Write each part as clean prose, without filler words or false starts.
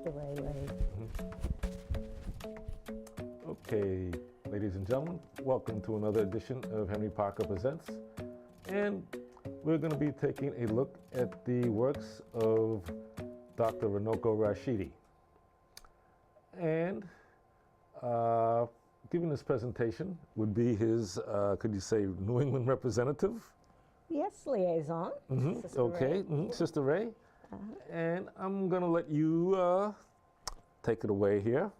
Sister Releigh. Okay, ladies and gentlemen, welcome to another edition of Henry Parker Presents. And we're going to be taking a look at the works of Dr. Runoko Rashidi. And giving this presentation would be his, could you say, New England representative? Yes, liaison. Sister Okay, Ray. Sister Ray. And I'm going to let you take it away here.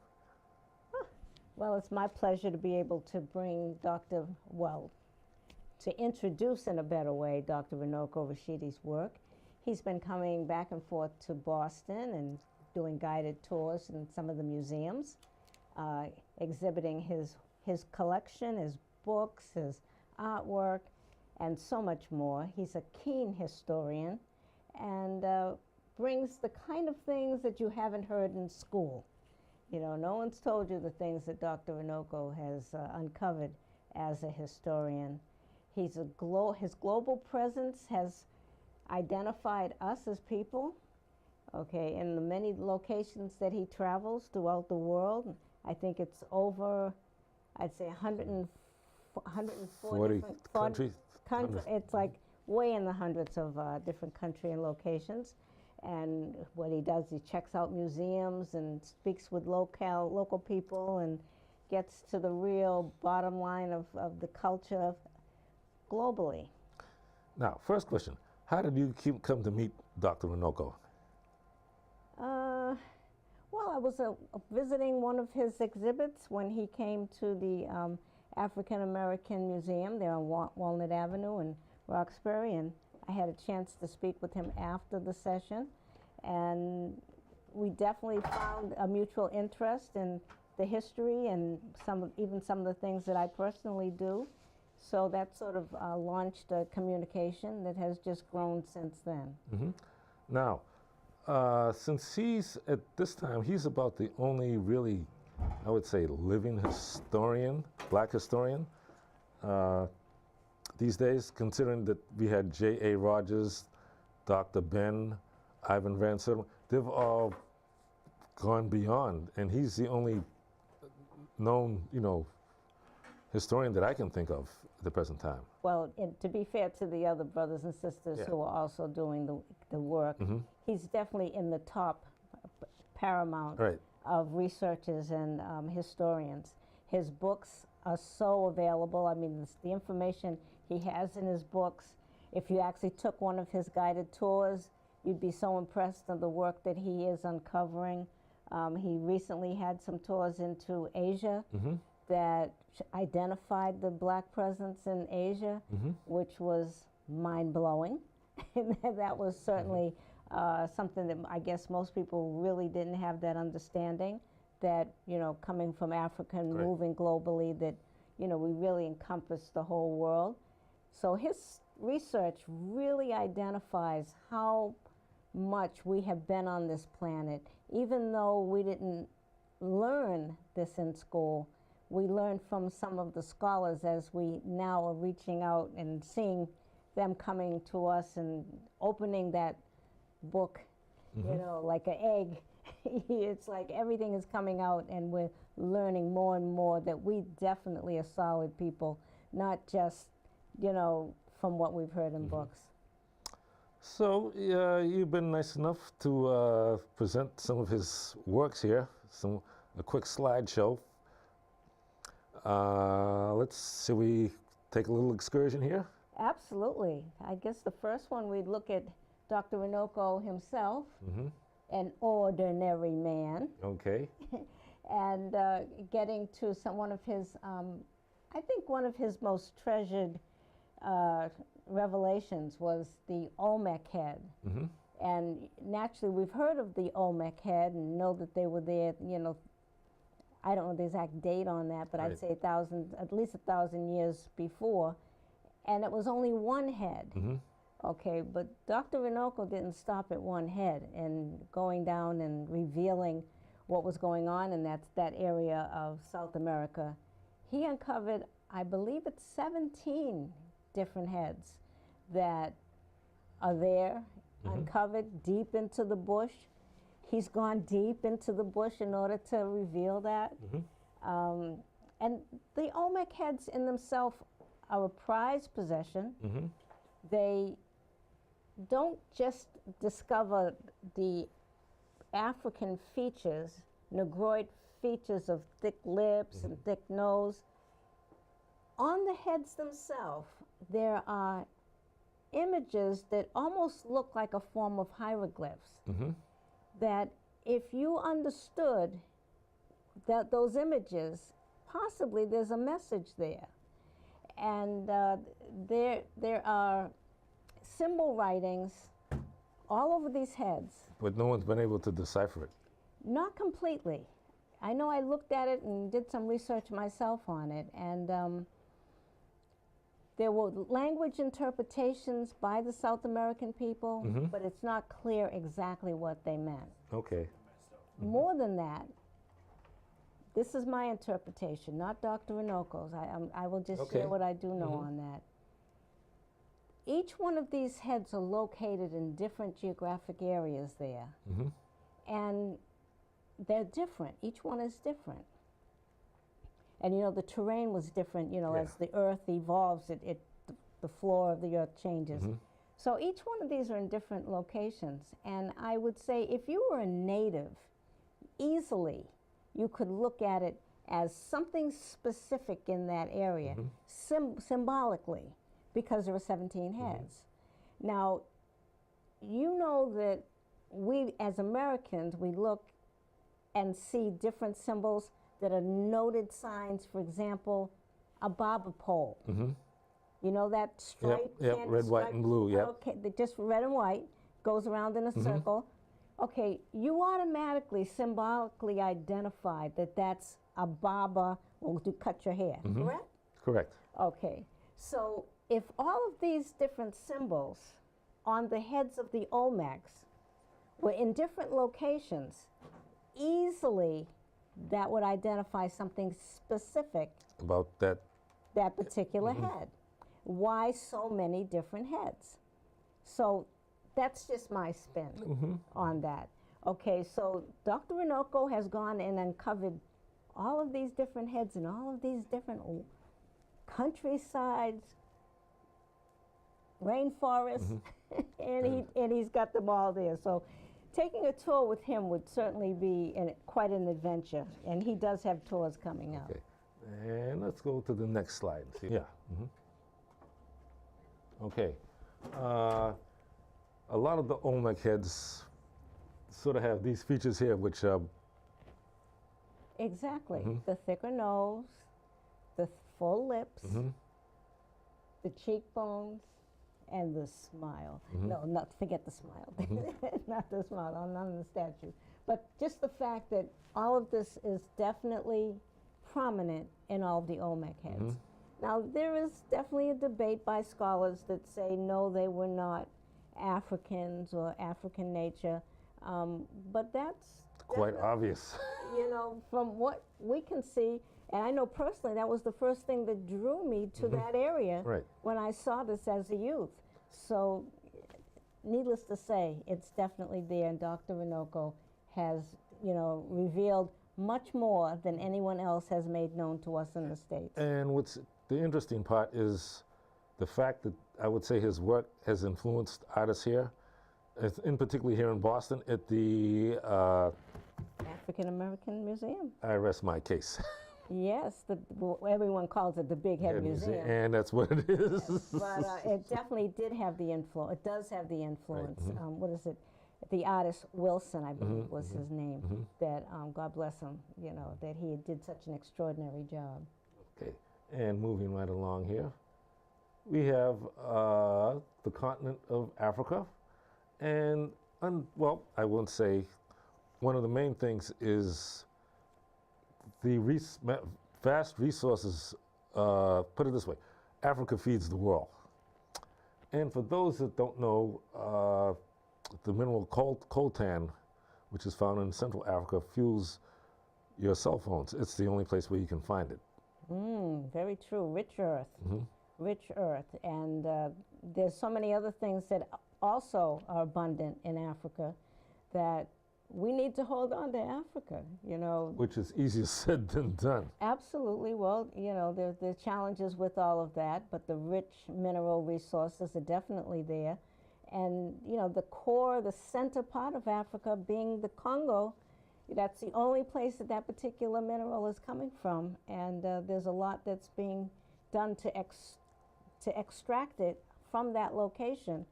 Well, it's my pleasure to be able to bring to introduce in a better way Dr. Runoko Rashidi's work. He's been coming back and forth to Boston and doing guided tours in some of the museums, exhibiting his collection, his books, his artwork, and so much more. He's a keen historian and brings the kind of things that you haven't heard in school. You know, no one's told you the things that Dr. Runoko has uncovered as a historian. His global presence has identified us as people, okay, in the many locations that he travels throughout the world. I think it's over, I'd say 140 different countries. It's like way in the hundreds of different country and locations. And what he does, he checks out museums and speaks with local people and gets to the real bottom line of the culture globally. Now, first question, how did you come to meet Dr. Runoko? Well, I was visiting one of his exhibits when he came to the African American Museum there on Walnut Avenue in Roxbury, and I had a chance to speak with him after the session, and we definitely found a mutual interest in the history and even some of the things that I personally do. So that sort of launched a communication that has just grown since then. Mm-hmm. Now, since he's, at this time, he's about the only really, I would say, living historian, black historian, these days, considering that we had J.A. Rogers, Dr. Ben, Ivan Van Sertima, they've all gone beyond, and he's the only known, historian that I can think of at the present time. Well, to be fair to the other brothers and sisters who are also doing the work, he's definitely in the top paramount of researchers and historians. His books are so available. I mean, the information he has in his books, if you actually took one of his guided tours, you'd be so impressed of the work that he is uncovering. He recently had some tours into Asia that identified the black presence in Asia, which was mind-blowing. And that was certainly something that I guess most people really didn't have that understanding, that, coming from Africa and moving globally, that, we really encompass the whole world. So his research really identifies how much we have been on this planet. Even though we didn't learn this in school, we learned from some of the scholars as we now are reaching out and seeing them coming to us and opening that book, like an egg. It's like everything is coming out and we're learning more and more that we definitely are solid people, not just, from what we've heard in books. So you've been nice enough to present some of his works here, a quick slideshow. Shall we take a little excursion here? Absolutely. I guess the first one we'd look at Dr. Runoko himself, an ordinary man. Okay. And getting to one of his, I think one of his most treasured revelations was the Olmec head. And naturally, we've heard of the Olmec head and know that they were there, I don't know the exact date on that, but I'd say at least 1,000 years before. And it was only one head. Okay, but Dr. Runoko didn't stop at one head and going down and revealing what was going on in that area of South America. He uncovered, I believe it's 17 different heads that are there, uncovered deep into the bush. He's gone deep into the bush in order to reveal that. And the Olmec heads in themselves are a prized possession. They don't just discover the African features, Negroid features of thick lips and thick nose. On the heads themselves, there are images that almost look like a form of hieroglyphs. That if you understood that those images, possibly there's a message there. And there are symbol writings all over these heads. But no one's been able to decipher it. Not completely. I know I looked at it and did some research myself on it, and there were language interpretations by the South American people, but it's not clear exactly what they meant. Okay. More than that, this is my interpretation, not Dr. Runoko's. I will just share what I do know on that. Each one of these heads are located in different geographic areas there. And they're different. Each one is different. And, you know, the terrain was different, you know, as the earth evolves, the floor of the earth changes. So each one of these are in different locations. And I would say if you were a native, easily you could look at it as something specific in that area, symbolically, because there are 17 heads. Now, you know that we, as Americans, we look and see different symbols that are noted signs. For example, a barber pole. You know that stripe? Yep, red, white, and blue, yep. Okay, just red and white, goes around in a circle. Okay, you automatically, symbolically identify that that's a barber will cut your hair, correct? Correct. Okay, so if all of these different symbols on the heads of the Olmecs were in different locations, easily that would identify something specific about that particular head. Why so many different heads? So that's just my spin on that. Okay, so Dr. Runoko has gone and uncovered all of these different heads and all of these different countrysides, rainforests, and he's got them all there. So taking a tour with him would certainly be quite an adventure, and he does have tours coming up. Okay, and let's go to the next slide. See? Yeah. Okay. A lot of the Olmec heads sort of have these features here, which exactly. The thicker nose, the full lips, the cheekbones, and the smile. No, not forget the smile. Not the smile on the statue. But just the fact that all of this is definitely prominent in all of the Olmec heads. Now, there is definitely a debate by scholars that say, no, they were not Africans or African nature. But that's quite obvious. You know, from what we can see, and I know personally that was the first thing that drew me to that area when I saw this as a youth. So, needless to say, it's definitely there, and Dr. Runoko has, you know, revealed much more than anyone else has made known to us in the States. And what's the interesting part is the fact that I would say his work has influenced artists here, in particular here in Boston at the African American Museum. I rest my case. Yes, everyone calls it the Big Head Museum. And that's what it is. But it definitely did have the influence. It does have the influence. What is it? The artist Wilson, I believe, was his name. That God bless him. You know that he did such an extraordinary job. Okay, and moving right along here, we have the continent of Africa, and well, I won't say. One of the main things is the vast resources. Put it this way, Africa feeds the world. And for those that don't know, the mineral coltan, which is found in Central Africa, fuels your cell phones. It's the only place where you can find it. Very true. Rich earth. Rich earth. And there's so many other things that also are abundant in Africa that we need to hold on to Africa, you know. Which is easier said than done. Absolutely. Well, you know, there's challenges with all of that, but the rich mineral resources are definitely there. And, you know, the core, the center part of Africa being the Congo, that's the only place that that particular mineral is coming from. And there's a lot that's being done to extract it from that location.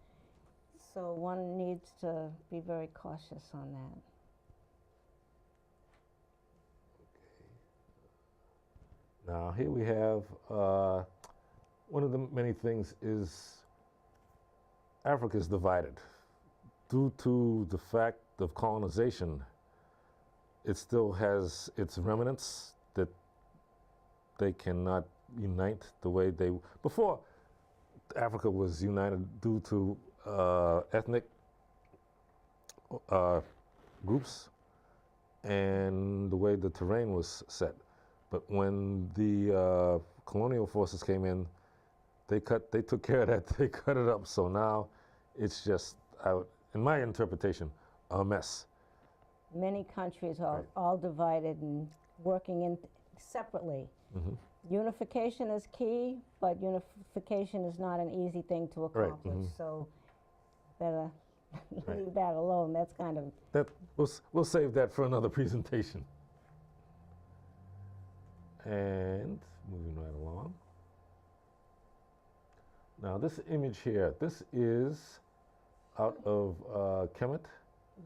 So one needs to be very cautious on that. Now here we have one of the many things is Africa is divided due to the fact of colonization. It still has its remnants that they cannot unite the way they before. Africa was united due to ethnic groups and the way the terrain was set. But when the colonial forces came in, they took care of that. They cut it up. So now it's just, in my interpretation, a mess. Many countries are all divided and working in separately. Mm-hmm. Unification is key, but unification is not an easy thing to accomplish. Right. Mm-hmm. So better leave that alone. That's kind of we'll save that for another presentation. And moving right along. Now this image here, this is out of Kemet.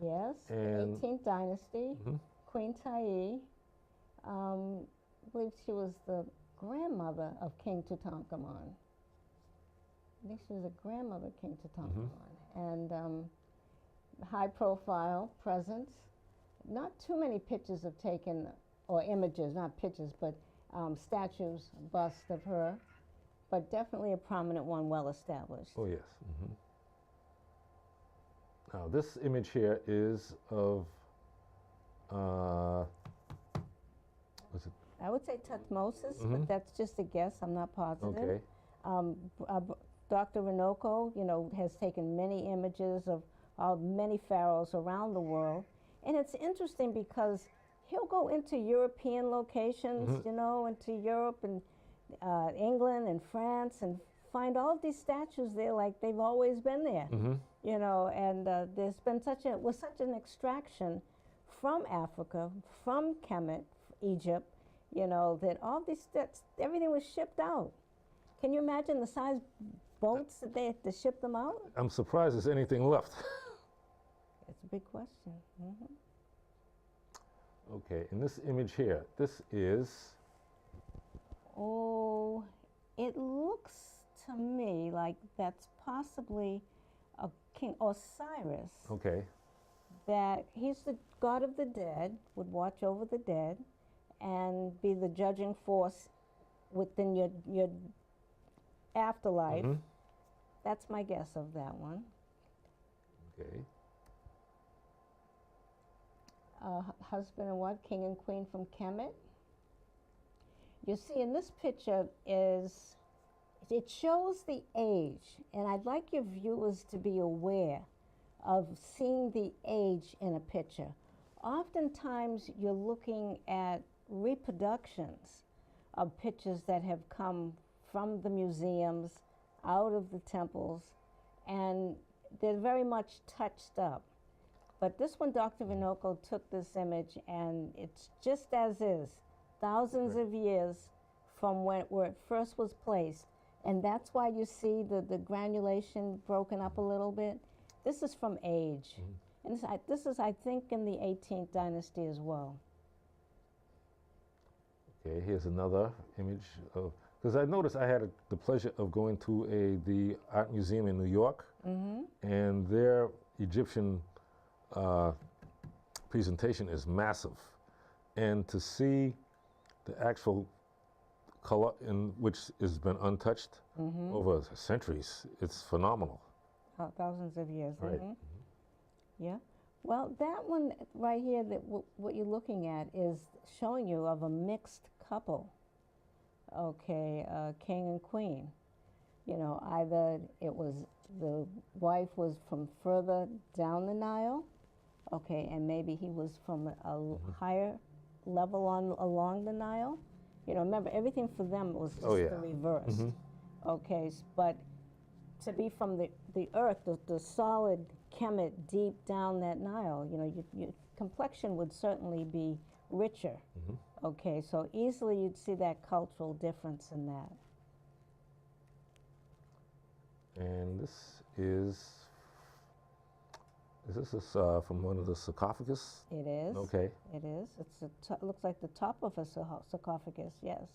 Yes, and the 18th dynasty, Queen Tayi. I believe she was the grandmother of King Tutankhamun. I think she was a grandmother of King Tutankhamun. And high profile presence. Not too many pictures have taken, or images, not pictures, but statues, bust of her, but definitely a prominent one, well established. Oh, yes. Now, this image here is of, what's it? I would say Tutmosis, but that's just a guess. I'm not positive. Okay. Dr. Runoko, you know, has taken many images of many pharaohs around the world. And it's interesting because he'll go into European locations, you know, into Europe and England and France, and find all of these statues there like they've always been there, you know. And there's been such an extraction from Africa, from Kemet, Egypt, you know, that all these everything was shipped out. Can you imagine the size boats that they had to ship them out? I'm surprised there's anything left. It's a big question. Okay, in this image here, this is... Oh, it looks to me like that's possibly a King Osiris. Okay. That he's the god of the dead, would watch over the dead, and be the judging force within your afterlife. That's my guess of that one. Okay. Husband and wife, king and queen from Kemet. You see, in this picture it shows the age, and I'd like your viewers to be aware of seeing the age in a picture. Oftentimes, you're looking at reproductions of pictures that have come from the museums, out of the temples, and they're very much touched up. But this one, Dr. Runoko took this image, and it's just as is, thousands of years from where it first was placed. And that's why you see the granulation broken up a little bit. This is from age. And this is, I think, in the 18th dynasty as well. Okay, here's another image of, because I noticed I had the pleasure of going to the art museum in New York, and their Egyptian presentation is massive. And to see the actual color in which has been untouched over centuries, it's phenomenal. Thousands of years. Right. Yeah. Well, that one right here, that what you're looking at is showing you of a mixed couple. Okay, king and queen. You know, either it was the wife was from further down the Nile, Okay, and maybe he was from a higher level along the Nile. You know, remember, everything for them was just the reverse. Okay, but to be from the earth, the solid Kemet deep down that Nile, you know, your complexion would certainly be richer. Okay, so easily you'd see that cultural difference in that. And this from one of the sarcophagus? It is. Okay. It is. It looks like the top of a sarcophagus, yes.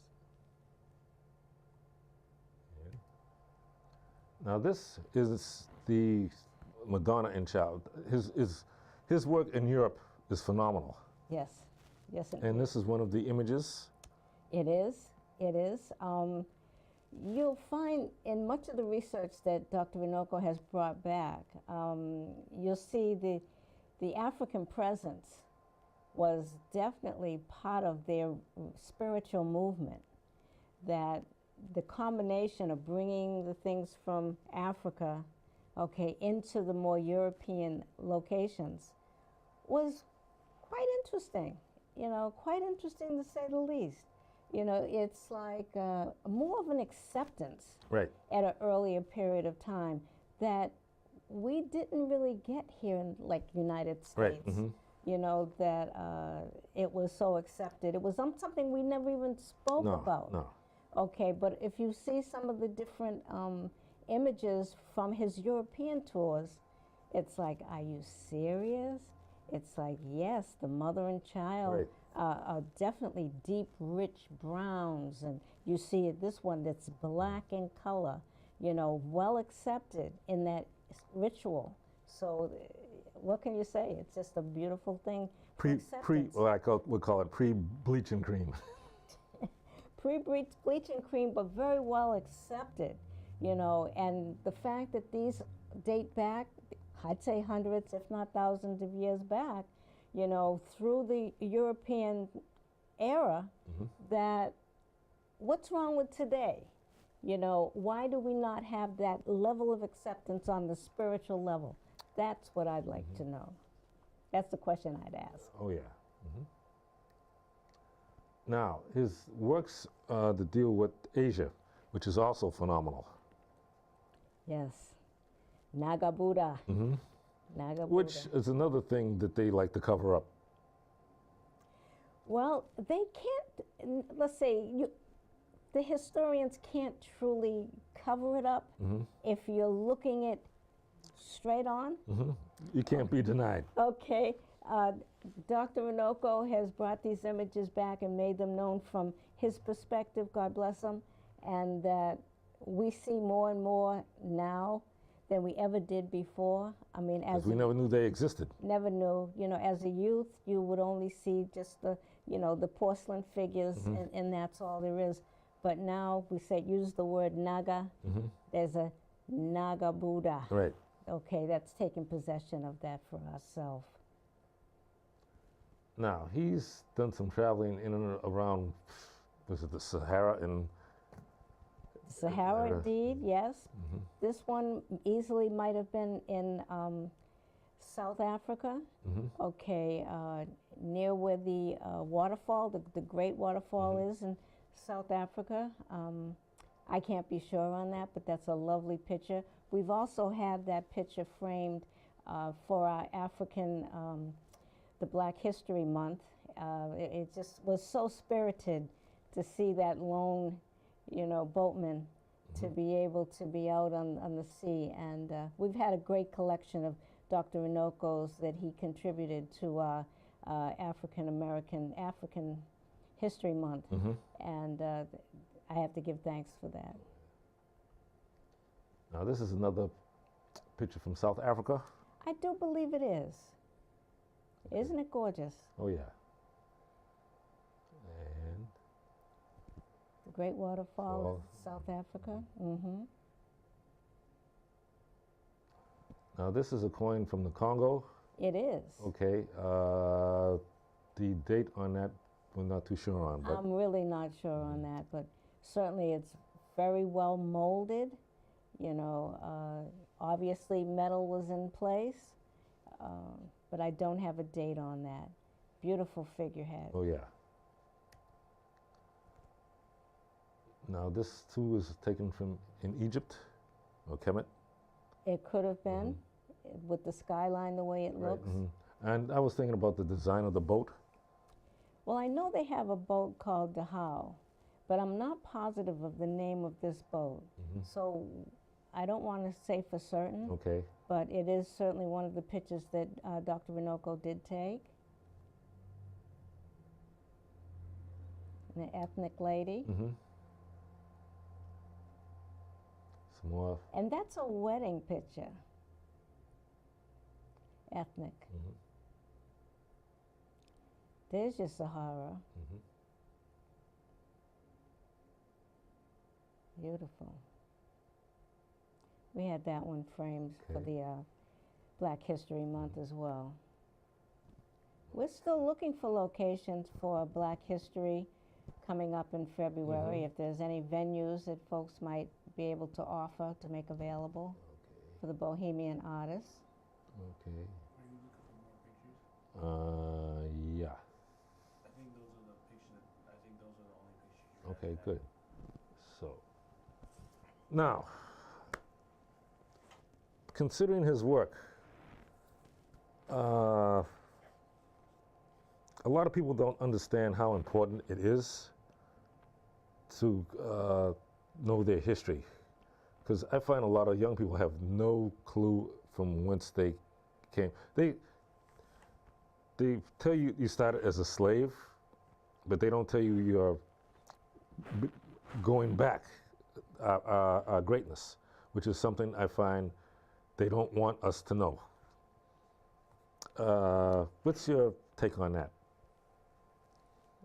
Now this is the Madonna and Child. His work in Europe is phenomenal. Yes. Yes, and this is one of the images? It is. It is. You'll find in much of the research that Dr. Runoko has brought back, you'll see the African presence was definitely part of their spiritual movement, that the combination of bringing the things from Africa, okay, into the more European locations was quite interesting, you know, quite interesting to say the least. You know, it's like more of an acceptance at an earlier period of time that we didn't really get here in, like, United States. You know, that it was so accepted. It was something we never even spoke about. Okay, but if you see some of the different images from his European tours, it's like, are you serious? It's like, yes, the mother and child are definitely deep, rich browns. And you see this one that's black in color, you know, well accepted in that ritual. So what can you say? It's just a beautiful thing. We call it pre-bleaching cream. Pre-bleaching cream, but very well accepted, you know. And the fact that these date back, I'd say hundreds, if not thousands of years back, you know, through the European era, that what's wrong with today? You know, why do we not have that level of acceptance on the spiritual level? That's what I'd like to know. That's the question I'd ask. Oh, yeah. Now, his works that deal with Asia, which is also phenomenal. Yes. Naga Buddha. Naga Buddha. Which is another thing that they like to cover up. Well, they can't, let's say, the historians can't truly cover it up if you're looking it straight on. You can't be denied. Okay. Dr. Runoko has brought these images back and made them known from his perspective, God bless him, and that we see more and more now than we ever did before. I mean, as we never knew they existed. Never knew. You know, as a youth, you would only see just the, you know, the porcelain figures, and that's all there is. But now we say, use the word Naga. There's a Naga Buddha. Right. Okay, that's taking possession of that for ourselves. Now, he's done some traveling in and around, was it the Sahara? Sahara, indeed, yes. This one easily might have been in South Africa, okay, near where the waterfall, the Great Waterfall is in South Africa. I can't be sure on that, but that's a lovely picture. We've also had that picture framed for our African, the Black History Month. It just was so spirited to see that lone, you know, boatman to be able to be out on the sea. And we've had a great collection of Dr. Runoko's that he contributed to our African History Month. And I have to give thanks for that. Now, this is another picture from South Africa. I do believe it is. Isn't it gorgeous? Oh, yeah. And the Great Waterfall of South Africa. Now, this is a coin from the Congo. It is. Okay. The date on that, we're not too sure on. But I'm really not sure on that, but certainly it's very well molded. You know, obviously metal was in place. but I don't have a date on that. Beautiful figurehead. Oh, yeah. Now, this too is taken from in Egypt or Kemet. It could have been, with the skyline the way it looks. And I was thinking about the design of the boat. Well, I know they have a boat called Dahau, but I'm not positive of the name of this boat. So I don't want to say for certain. Okay. But it is certainly one of the pictures that Dr. Runoko did take. An ethnic lady. Some more. And that's a wedding picture. Ethnic. There's your Sahara. Beautiful. We had that one framed for the Black History Month as well. We're still looking for locations for Black History coming up in February. If there's any venues that folks might be able to offer to make available for the Bohemian artists. Okay. Are you looking for more pictures? Yeah. I think those are the pictures. I think those are the only pictures you Okay, have. good. So, now, considering his work, a lot of people don't understand how important it is to know their history. Because I find a lot of young people have no clue from whence they came. They tell you you started as a slave, but they don't tell you you're going back greatness, which is something I find they don't want us to know. What's your take on that?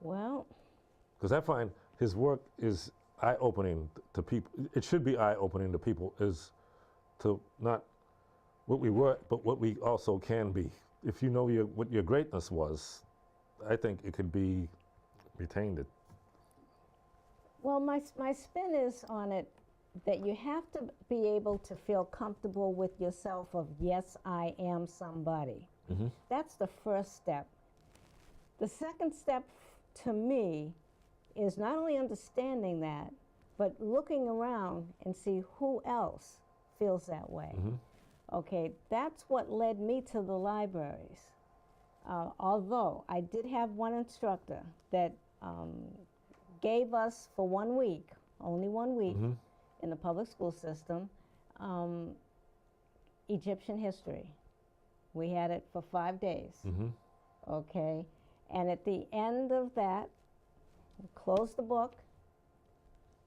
Well, because I find his work is eye-opening to people. It should be eye-opening to people, is to not what we were, but what we also can be. If you know what your greatness was, I think it could be retained. well, my spin is on it that you have to be able to feel comfortable with yourself of, yes, I am somebody. That's the first step. The second step to me is not only understanding that, but looking around and see who else feels that way. Okay, that's what led me to the libraries. Although I did have one instructor that gave us for 1 week, only 1 week, in the public school system, Egyptian history. We had it for 5 days. Okay, and at the end of that, we closed the book.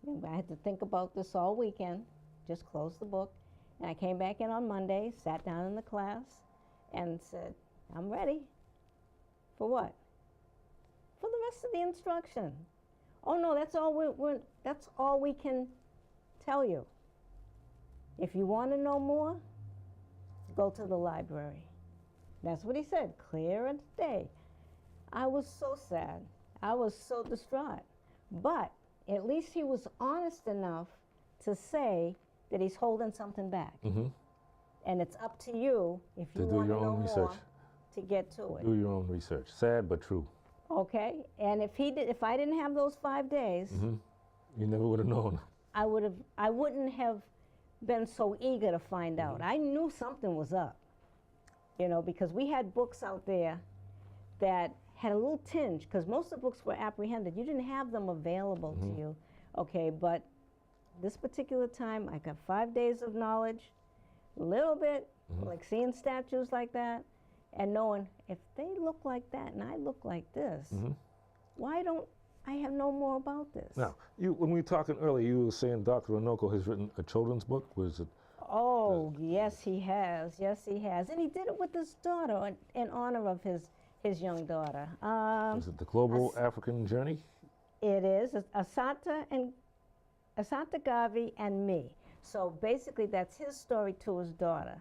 I had to think about this all weekend, just closed the book. And I came back in on Monday, sat down in the class, and said, I'm ready. For what? For the rest of the instruction. Oh no, that's all we can tell you. If you want to know more, go to the library. That's what he said, clear as day. I was so sad. I was so distraught. But at least he was honest enough to say that he's holding something back. And it's up to you, if you want to know more, to get to it. Do your own research. Sad but true. Okay, and if I didn't have those 5 days, you never would have known. I wouldn't have been so eager to find out. I knew something was up, because we had books out there that had a little tinge, because most of the books were apprehended. You didn't have them available to you. Okay, but this particular time, I got 5 days of knowledge, a little bit, like seeing statues like that, and knowing if they look like that and I look like this, why don't I have no more about this? Now, when we were talking earlier, you were saying Dr. Runoko has written a children's book. Was it? Oh, yes, he has. Yes, he has. And he did it with his daughter in honor of his young daughter. Is it The Global African Journey? It is. It's Asante Gavi and me. So basically that's his story to his daughter.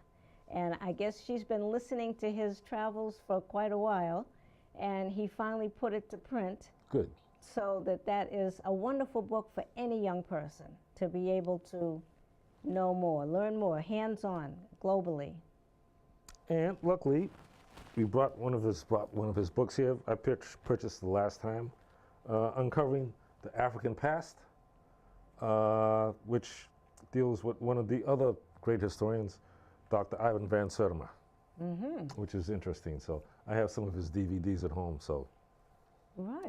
And I guess she's been listening to his travels for quite a while, and he finally put it to print. Good. So that is a wonderful book for any young person to be able to know more, learn more, hands-on, globally. And luckily, we brought one of his books here. I purchased the last time, Uncovering the African Past, which deals with one of the other great historians, Dr. Ivan Van Sertima, which is interesting. So I have some of his DVDs at home, so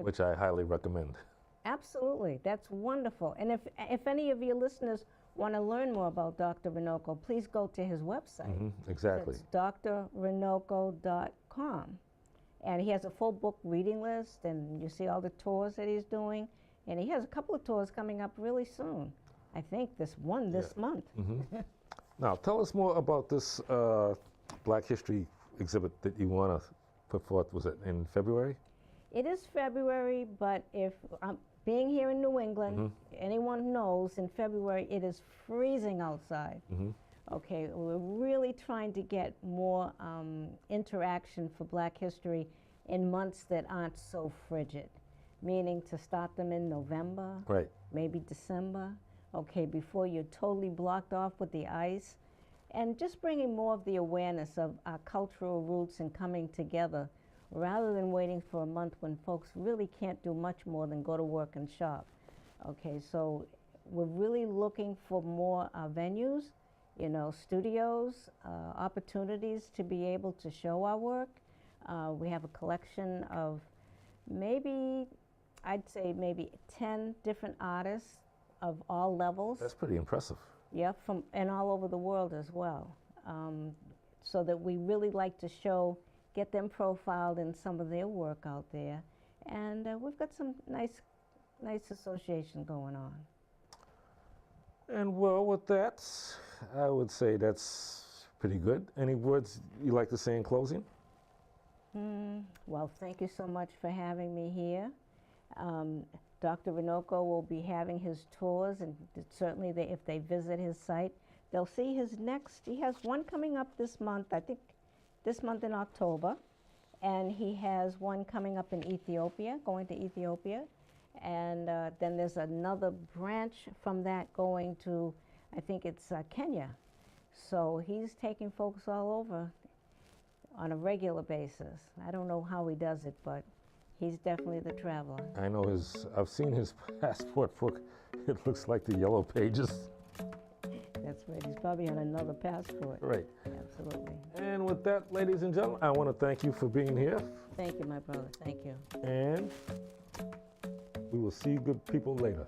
which I highly recommend. Absolutely, that's wonderful. And if any of your listeners want to learn more about Dr. Runoko, please go to his website. Exactly. It's drrunoko.com. And he has a full book reading list, and you see all the tours that he's doing. And he has a couple of tours coming up really soon. I think this month. Now, tell us more about this Black History exhibit that you want to put forth. Was it in February? It is February, but if being here in New England, anyone knows in February it is freezing outside. Okay, we're really trying to get more interaction for Black History in months that aren't so frigid, meaning to start them in November, maybe December, okay, before you're totally blocked off with the ice, and just bringing more of the awareness of our cultural roots and coming together rather than waiting for a month when folks really can't do much more than go to work and shop. Okay, so we're really looking for more venues, you know, studios, opportunities to be able to show our work. We have a collection of I'd say maybe 10 different artists of all levels. That's pretty impressive. Yeah, and all over the world as well. So that we really like to get them profiled in some of their work out there. And we've got some nice association going on. And well, with that, I would say that's pretty good. Any words you like to say in closing? Well, thank you so much for having me here. Dr. Runoko will be having his tours, and certainly if they visit his site, they'll see his next. He has one coming up this month, I think this month in October, and he has one coming up in Ethiopia, going to Ethiopia, and then there's another branch from that going to, I think it's Kenya. So he's taking folks all over on a regular basis. I don't know how he does it, but he's definitely the traveler. I know I've seen his passport book. It looks like the Yellow Pages. That's right, he's probably on another passport. Right. Absolutely. And with that, ladies and gentlemen, I want to thank you for being here. Thank you, my brother, thank you. And we will see good people later.